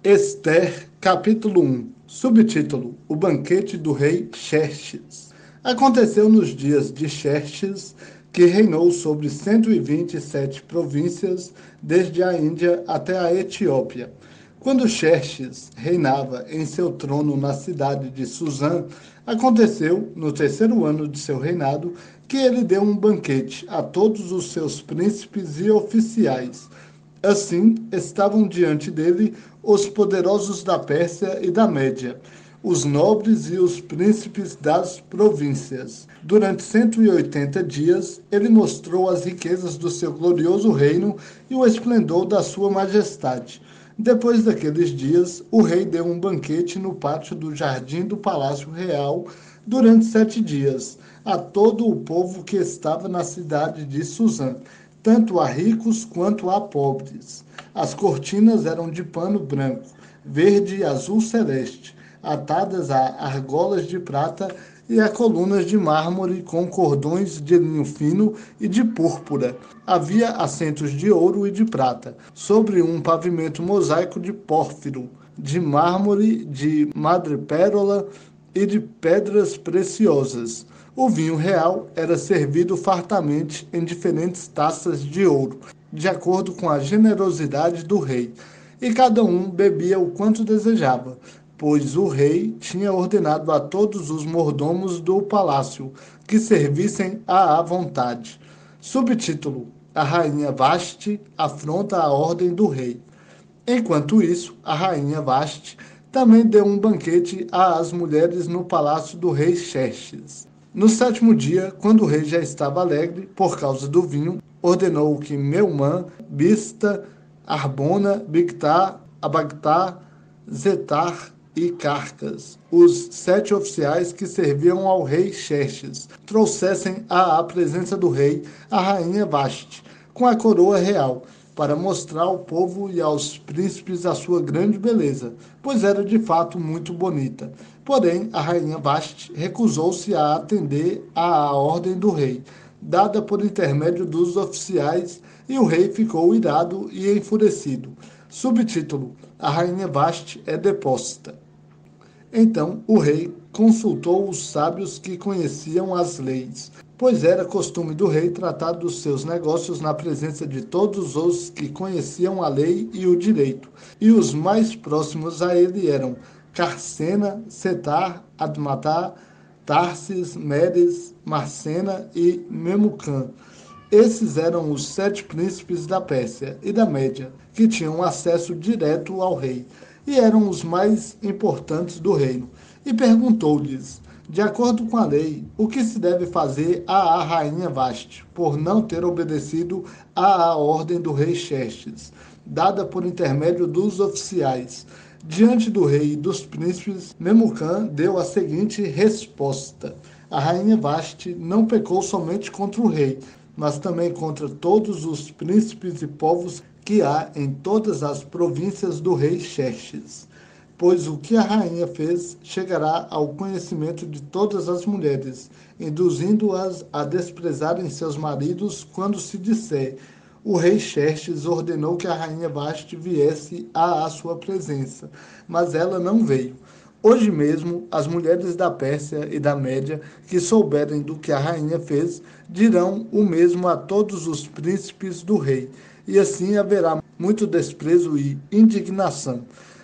Ester, capítulo 1, subtítulo: O banquete do rei Xerxes. Aconteceu nos dias de Xerxes, que reinou sobre 127 províncias, desde a Índia até a Etiópia. Quando Xerxes reinava em seu trono na cidade de Suzã, aconteceu, no terceiro ano de seu reinado, que ele deu um banquete a todos os seus príncipes e oficiais. Assim, estavam diante dele os poderosos da Pérsia e da Média, os nobres e os príncipes das províncias. Durante 180 dias, ele mostrou as riquezas do seu glorioso reino e o esplendor da sua majestade. Depois daqueles dias, o rei deu um banquete no pátio do jardim do Palácio Real durante 7 dias, a todo o povo que estava na cidade de Suzã, tanto a ricos quanto a pobres. As cortinas eram de pano branco, verde e azul celeste, atadas a argolas de prata e a colunas de mármore com cordões de linho fino e de púrpura. Havia assentos de ouro e de prata, sobre um pavimento mosaico de pórfiro, de mármore, de madrepérola e de pedras preciosas. O vinho real era servido fartamente em diferentes taças de ouro, de acordo com a generosidade do rei, e cada um bebia o quanto desejava, pois o rei tinha ordenado a todos os mordomos do palácio que servissem à vontade. Subtítulo: A rainha Vasti afronta a ordem do rei. Enquanto isso, a rainha Vasti também deu um banquete às mulheres no palácio do rei Xerxes. No sétimo dia, quando o rei já estava alegre por causa do vinho, ordenou que Meumã, Bista, Arbona, Bigtá, Abagtá, Zetar e Carcas, os 7 oficiais que serviam ao rei Xerxes, trouxessem à presença do rei a rainha Vasti, com a coroa real, para mostrar ao povo e aos príncipes a sua grande beleza, pois era de fato muito bonita. Porém, a rainha Vasti recusou-se a atender à ordem do rei, dada por intermédio dos oficiais, e o rei ficou irado e enfurecido. Subtítulo: A rainha Vasti é deposta. Então o rei consultou os sábios que conheciam as leis, pois era costume do rei tratar dos seus negócios na presença de todos os que conheciam a lei e o direito, e os mais próximos a ele eram Carcena, Setar, Admatá, Tarsis, Meres, Marcena e Memucã. Esses eram os 7 príncipes da Pérsia e da Média, que tinham acesso direto ao rei, e eram os mais importantes do reino. E perguntou-lhes, de acordo com a lei, o que se deve fazer à rainha Vasti, por não ter obedecido à ordem do rei Xerxes, dada por intermédio dos oficiais. Diante do rei e dos príncipes, Memucã deu a seguinte resposta: a rainha Vasti não pecou somente contra o rei, mas também contra todos os príncipes e povos que há em todas as províncias do rei Xerxes. Pois o que a rainha fez chegará ao conhecimento de todas as mulheres, induzindo-as a desprezarem seus maridos quando se disser: o rei Xerxes ordenou que a rainha Vasti viesse à sua presença, mas ela não veio. Hoje mesmo, as mulheres da Pérsia e da Média, que souberem do que a rainha fez, dirão o mesmo a todos os príncipes do rei, e assim haverá muito desprezo e indignação.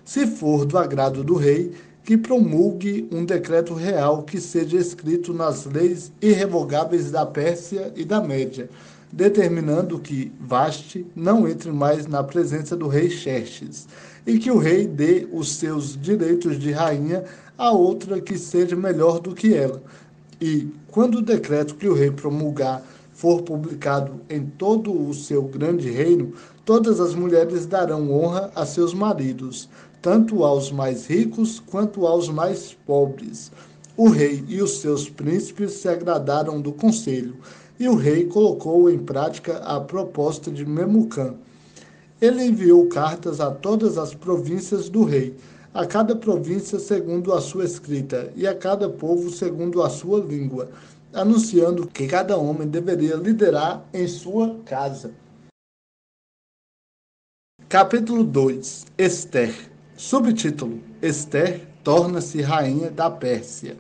Se for do agrado do rei, que promulgue um decreto real que seja escrito nas leis irrevogáveis da Pérsia e da Média, determinando que Vasti não entre mais na presença do rei Xerxes, e que o rei dê os seus direitos de rainha a outra que seja melhor do que ela. E, quando o decreto que o rei promulgar for publicado em todo o seu grande reino, todas as mulheres darão honra a seus maridos, tanto aos mais ricos quanto aos mais pobres. O rei e os seus príncipes se agradaram do conselho, e o rei colocou em prática a proposta de Memucã. Ele enviou cartas a todas as províncias do rei, a cada província segundo a sua escrita, e a cada povo segundo a sua língua, anunciando que cada homem deveria liderar em sua casa. Capítulo 2. Ester. Subtítulo: Ester torna-se rainha da Pérsia.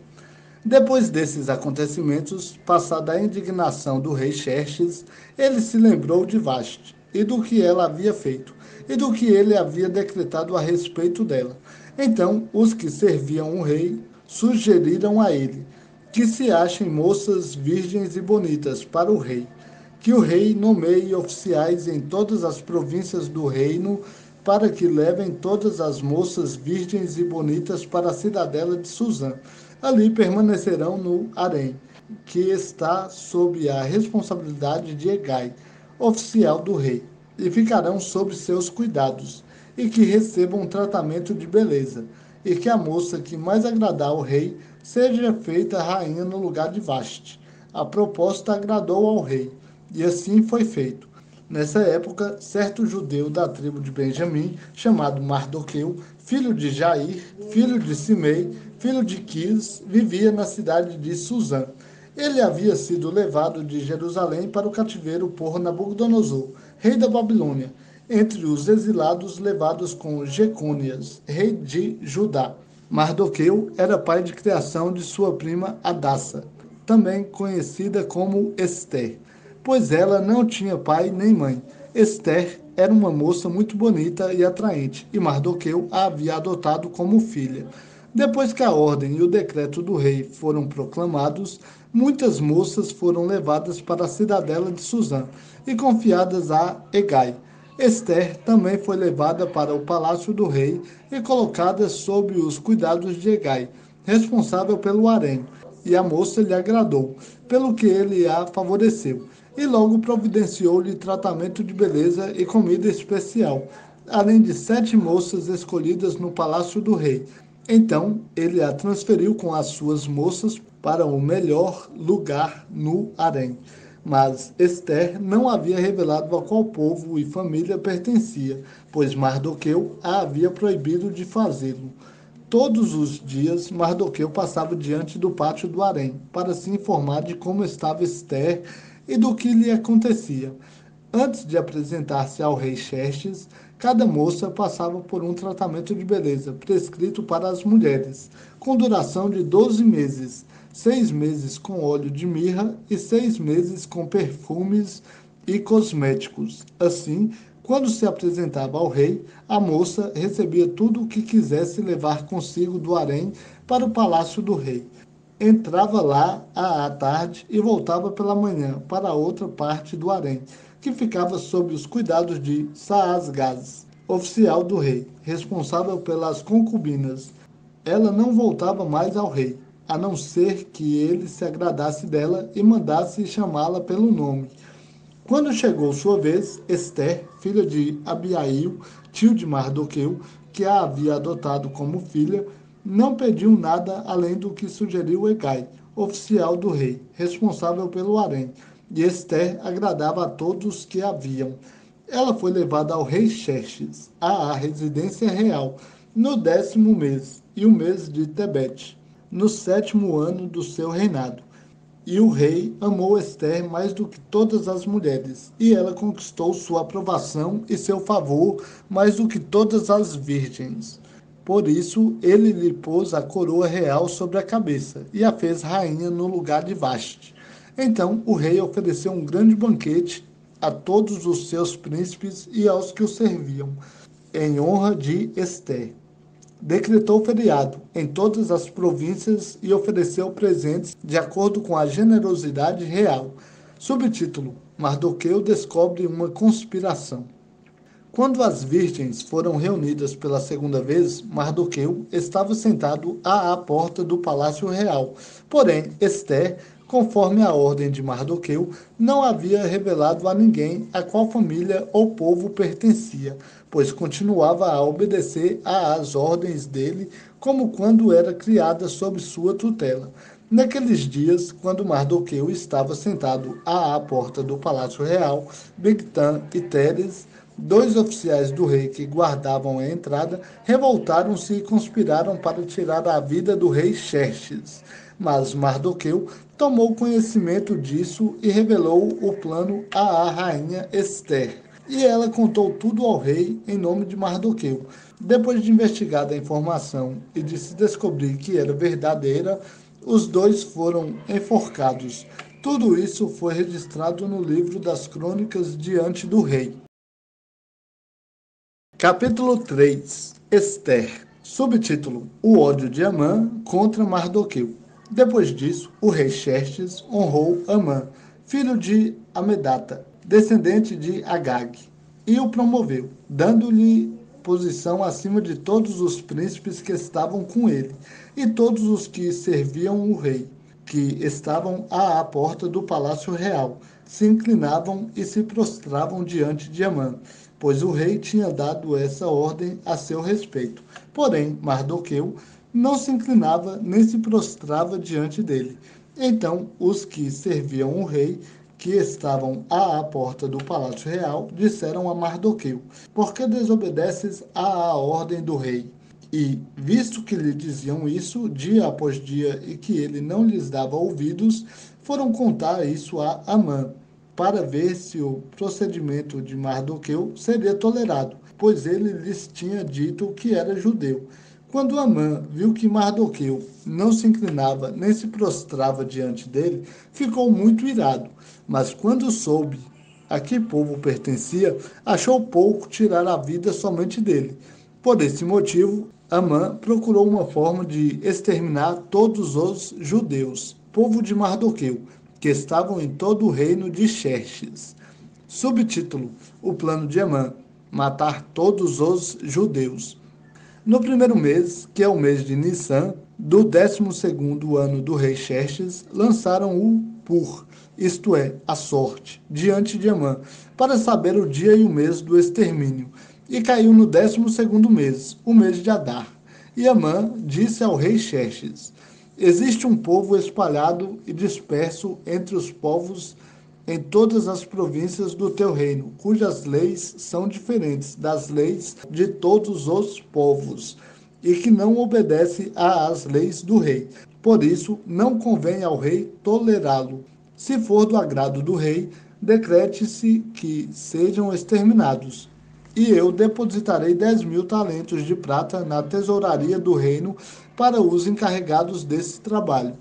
Depois desses acontecimentos, passada a indignação do rei Xerxes, ele se lembrou de Vasti, e do que ela havia feito, e do que ele havia decretado a respeito dela. Então, os que serviam o rei sugeriram a ele que se achem moças virgens e bonitas para o rei, que o rei nomeie oficiais em todas as províncias do reino, para que levem todas as moças virgens e bonitas para a cidadela de Suzã. Ali permanecerão no harém, que está sob a responsabilidade de Hegai, oficial do rei, e ficarão sob seus cuidados, e que recebam um tratamento de beleza, e que a moça que mais agradar ao rei seja feita rainha no lugar de Vasti. A proposta agradou ao rei, e assim foi feito. Nessa época, certo judeu da tribo de Benjamim, chamado Mardoqueu, filho de Jair, filho de Simei, filho de Quis, vivia na cidade de Suzã. Ele havia sido levado de Jerusalém para o cativeiro por Nabucodonosor, rei da Babilônia, entre os exilados levados com Jecônias, rei de Judá. Mardoqueu era pai de criação de sua prima Hadassa, também conhecida como Ester, pois ela não tinha pai nem mãe. Ester era uma moça muito bonita e atraente, e Mardoqueu a havia adotado como filha. Depois que a ordem e o decreto do rei foram proclamados, muitas moças foram levadas para a cidadela de Suzã e confiadas a Hegai. Ester também foi levada para o palácio do rei e colocada sob os cuidados de Hegai, responsável pelo harém, e a moça lhe agradou, pelo que ele a favoreceu, e logo providenciou-lhe tratamento de beleza e comida especial, além de 7 moças escolhidas no palácio do rei. Então ele a transferiu com as suas moças para o melhor lugar no harém. Mas Ester não havia revelado a qual povo e família pertencia, pois Mardoqueu a havia proibido de fazê-lo. Todos os dias, Mardoqueu passava diante do pátio do harém, para se informar de como estava Ester e do que lhe acontecia. Antes de apresentar-se ao rei Xerxes, cada moça passava por um tratamento de beleza prescrito para as mulheres, com duração de 12 meses, 6 meses com óleo de mirra e 6 meses com perfumes e cosméticos. Assim, quando se apresentava ao rei, a moça recebia tudo o que quisesse levar consigo do harém para o palácio do rei. Entrava lá à tarde e voltava pela manhã para outra parte do harém, que ficava sob os cuidados de Saasgás, oficial do rei, responsável pelas concubinas. Ela não voltava mais ao rei, a não ser que ele se agradasse dela e mandasse chamá-la pelo nome. Quando chegou sua vez, Ester, filha de Abiail, tio de Mardoqueu, que a havia adotado como filha, não pediu nada além do que sugeriu Hegai, oficial do rei, responsável pelo harém, e Ester agradava a todos que a viam. Ela foi levada ao rei Xerxes, à residência real, no 10º mês, e o mês de Tebete, no 7º ano do seu reinado. E o rei amou Ester mais do que todas as mulheres, e ela conquistou sua aprovação e seu favor mais do que todas as virgens. Por isso, ele lhe pôs a coroa real sobre a cabeça, e a fez rainha no lugar de Vasti. Então o rei ofereceu um grande banquete a todos os seus príncipes e aos que o serviam, em honra de Ester. Decretou feriado em todas as províncias e ofereceu presentes de acordo com a generosidade real. Subtítulo: Mardoqueu descobre uma conspiração. Quando as virgens foram reunidas pela segunda vez, Mardoqueu estava sentado à porta do palácio real. Porém, Ester, conforme a ordem de Mardoqueu, não havia revelado a ninguém a qual família ou povo pertencia, pois continuava a obedecer às ordens dele, como quando era criada sob sua tutela. Naqueles dias, quando Mardoqueu estava sentado à porta do palácio real, Bigtan e Teres, 2 oficiais do rei que guardavam a entrada, revoltaram-se e conspiraram para tirar a vida do rei Xerxes. Mas Mardoqueu tomou conhecimento disso e revelou o plano à rainha Ester. E ela contou tudo ao rei em nome de Mardoqueu. Depois de investigada a informação e de se descobrir que era verdadeira, os dois foram enforcados. Tudo isso foi registrado no livro das Crônicas diante do rei. Capítulo 3. Ester. Subtítulo: O ódio de Amã contra Mardoqueu. Depois disso, o rei Xerxes honrou Amã, filho de Amedata, descendente de Agag, e o promoveu, dando-lhe posição acima de todos os príncipes que estavam com ele, e todos os que serviam o rei, que estavam à porta do palácio real, se inclinavam e se prostravam diante de Amã, pois o rei tinha dado essa ordem a seu respeito. Porém, Mardoqueu não se inclinava nem se prostrava diante dele. Então, os que serviam o rei, que estavam à porta do palácio real, disseram a Mardoqueu: Por que desobedeces à ordem do rei? E, visto que lhe diziam isso dia após dia e que ele não lhes dava ouvidos, foram contar isso a Amã, para ver se o procedimento de Mardoqueu seria tolerado, pois ele lhes tinha dito que era judeu. Quando Amã viu que Mardoqueu não se inclinava nem se prostrava diante dele, ficou muito irado. Mas quando soube a que povo pertencia, achou pouco tirar a vida somente dele. Por esse motivo, Amã procurou uma forma de exterminar todos os judeus, povo de Mardoqueu, que estavam em todo o reino de Xerxes. Subtítulo: O plano de Amã: matar todos os judeus. No primeiro mês, que é o mês de Nissan, do 12º ano do rei Xerxes, lançaram o Pur, isto é, a sorte, diante de Amã, para saber o dia e o mês do extermínio. E caiu no 12º mês, o mês de Adar. E Amã disse ao rei Xerxes: Existe um povo espalhado e disperso entre os povos em todas as províncias do teu reino, cujas leis são diferentes das leis de todos os povos, e que não obedece às leis do rei. Por isso, não convém ao rei tolerá-lo. Se for do agrado do rei, decrete-se que sejam exterminados. E eu depositarei 10.000 talentos de prata na tesouraria do reino para os encarregados desse trabalho.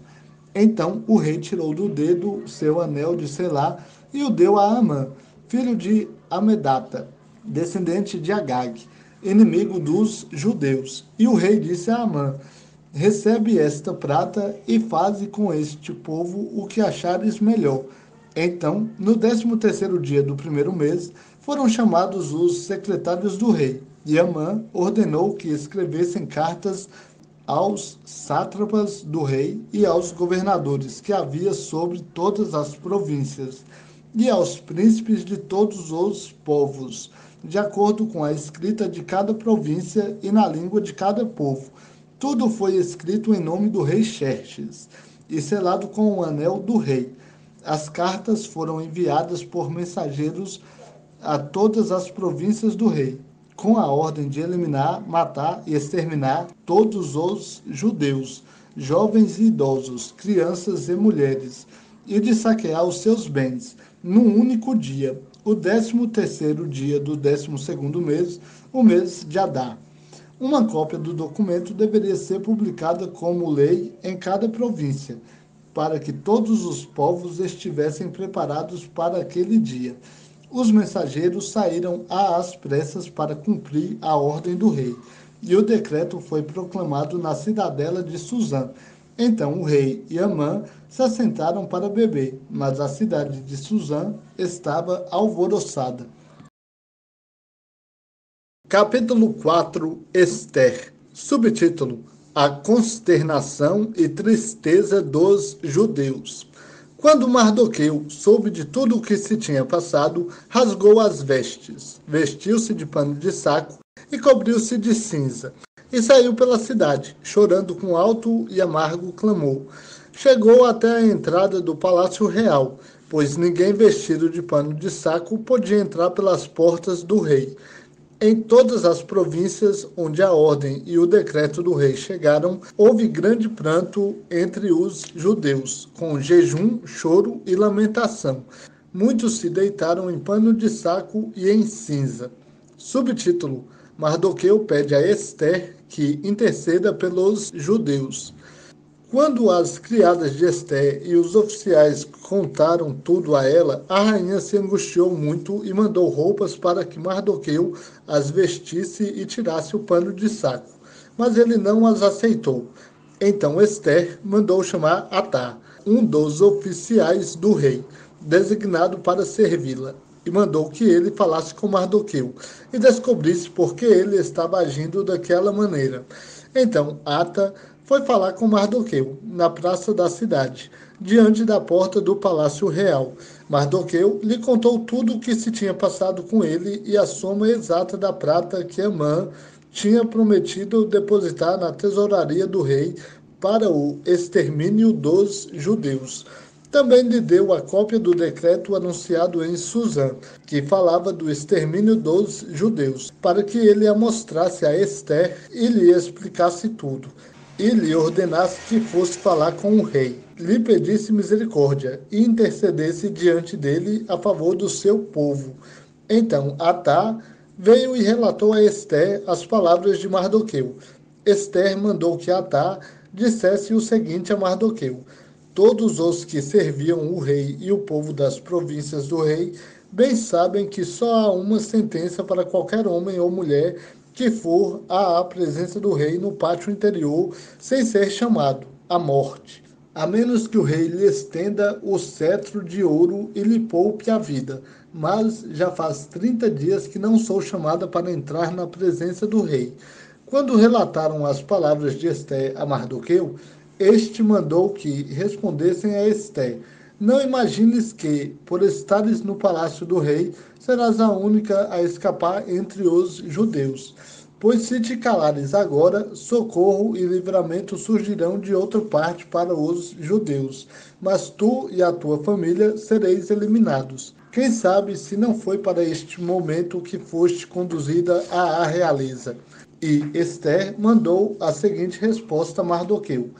Então o rei tirou do dedo seu anel de selá e o deu a Amã, filho de Amedata, descendente de Agag, inimigo dos judeus. E o rei disse a Amã: Recebe esta prata e faze com este povo o que achares melhor. Então, no 13º dia do primeiro mês, foram chamados os secretários do rei, e Amã ordenou que escrevessem cartas aos sátrapas do rei e aos governadores que havia sobre todas as províncias, e aos príncipes de todos os povos, de acordo com a escrita de cada província e na língua de cada povo. Tudo foi escrito em nome do rei Xerxes, e selado com o anel do rei. As cartas foram enviadas por mensageiros a todas as províncias do rei, com a ordem de eliminar, matar e exterminar todos os judeus, jovens e idosos, crianças e mulheres, e de saquear os seus bens, num único dia, o 13º dia do 12º mês, o mês de Adar. Uma cópia do documento deveria ser publicada como lei em cada província, para que todos os povos estivessem preparados para aquele dia. Os mensageiros saíram às pressas para cumprir a ordem do rei, e o decreto foi proclamado na cidadela de Suzã. Então o rei e Amã se assentaram para beber, mas a cidade de Suzã estava alvoroçada. Capítulo 4. Ester. Subtítulo: A consternação e tristeza dos judeus. Quando Mardoqueu soube de tudo o que se tinha passado, rasgou as vestes, vestiu-se de pano de saco e cobriu-se de cinza, e saiu pela cidade, chorando com alto e amargo clamor. Chegou até a entrada do palácio real, pois ninguém vestido de pano de saco podia entrar pelas portas do rei. Em todas as províncias onde a ordem e o decreto do rei chegaram, houve grande pranto entre os judeus, com jejum, choro e lamentação. Muitos se deitaram em pano de saco e em cinza. Subtítulo: Mardoqueu pede a Ester que interceda pelos judeus. Quando as criadas de Ester e os oficiais contaram tudo a ela, a rainha se angustiou muito e mandou roupas para que Mardoqueu as vestisse e tirasse o pano de saco. Mas ele não as aceitou. Então Ester mandou chamar Atá, um dos oficiais do rei, designado para servi-la, e mandou que ele falasse com Mardoqueu e descobrisse por que ele estava agindo daquela maneira. Então Ata foi falar com Mardoqueu na praça da cidade, diante da porta do palácio real. Mardoqueu lhe contou tudo o que se tinha passado com ele e a soma exata da prata que Amã tinha prometido depositar na tesouraria do rei para o extermínio dos judeus. Também lhe deu a cópia do decreto anunciado em Susã, que falava do extermínio dos judeus, para que ele a mostrasse a Ester e lhe explicasse tudo, e lhe ordenasse que fosse falar com o rei, lhe pedisse misericórdia e intercedesse diante dele a favor do seu povo. Então Atá veio e relatou a Ester as palavras de Mardoqueu. Ester mandou que Atá dissesse o seguinte a Mardoqueu: todos os que serviam o rei e o povo das províncias do rei bem sabem que só há uma sentença para qualquer homem ou mulher que for à presença do rei no pátio interior sem ser chamado: a morte, a menos que o rei lhe estenda o cetro de ouro e lhe poupe a vida. Mas já faz 30 dias que não sou chamada para entrar na presença do rei. Quando relataram as palavras de Ester a Mardoqueu, este mandou que respondessem a Ester: não imagines que, por estares no palácio do rei, serás a única a escapar entre os judeus. Pois se te calares agora, socorro e livramento surgirão de outra parte para os judeus, mas tu e a tua família sereis eliminados. Quem sabe se não foi para este momento que foste conduzida à realeza. E Ester mandou a seguinte resposta a Mardoqueu: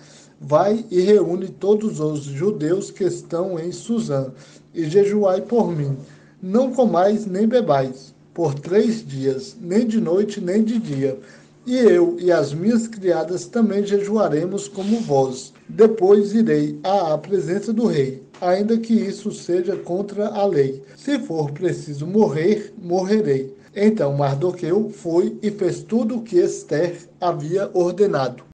vai e reúne todos os judeus que estão em Susã, e jejuai por mim. Não comais nem bebais, por 3 dias, nem de noite nem de dia. E eu e as minhas criadas também jejuaremos como vós. Depois irei à presença do rei, ainda que isso seja contra a lei. Se for preciso morrer, morrerei. Então Mardoqueu foi e fez tudo o que Ester havia ordenado.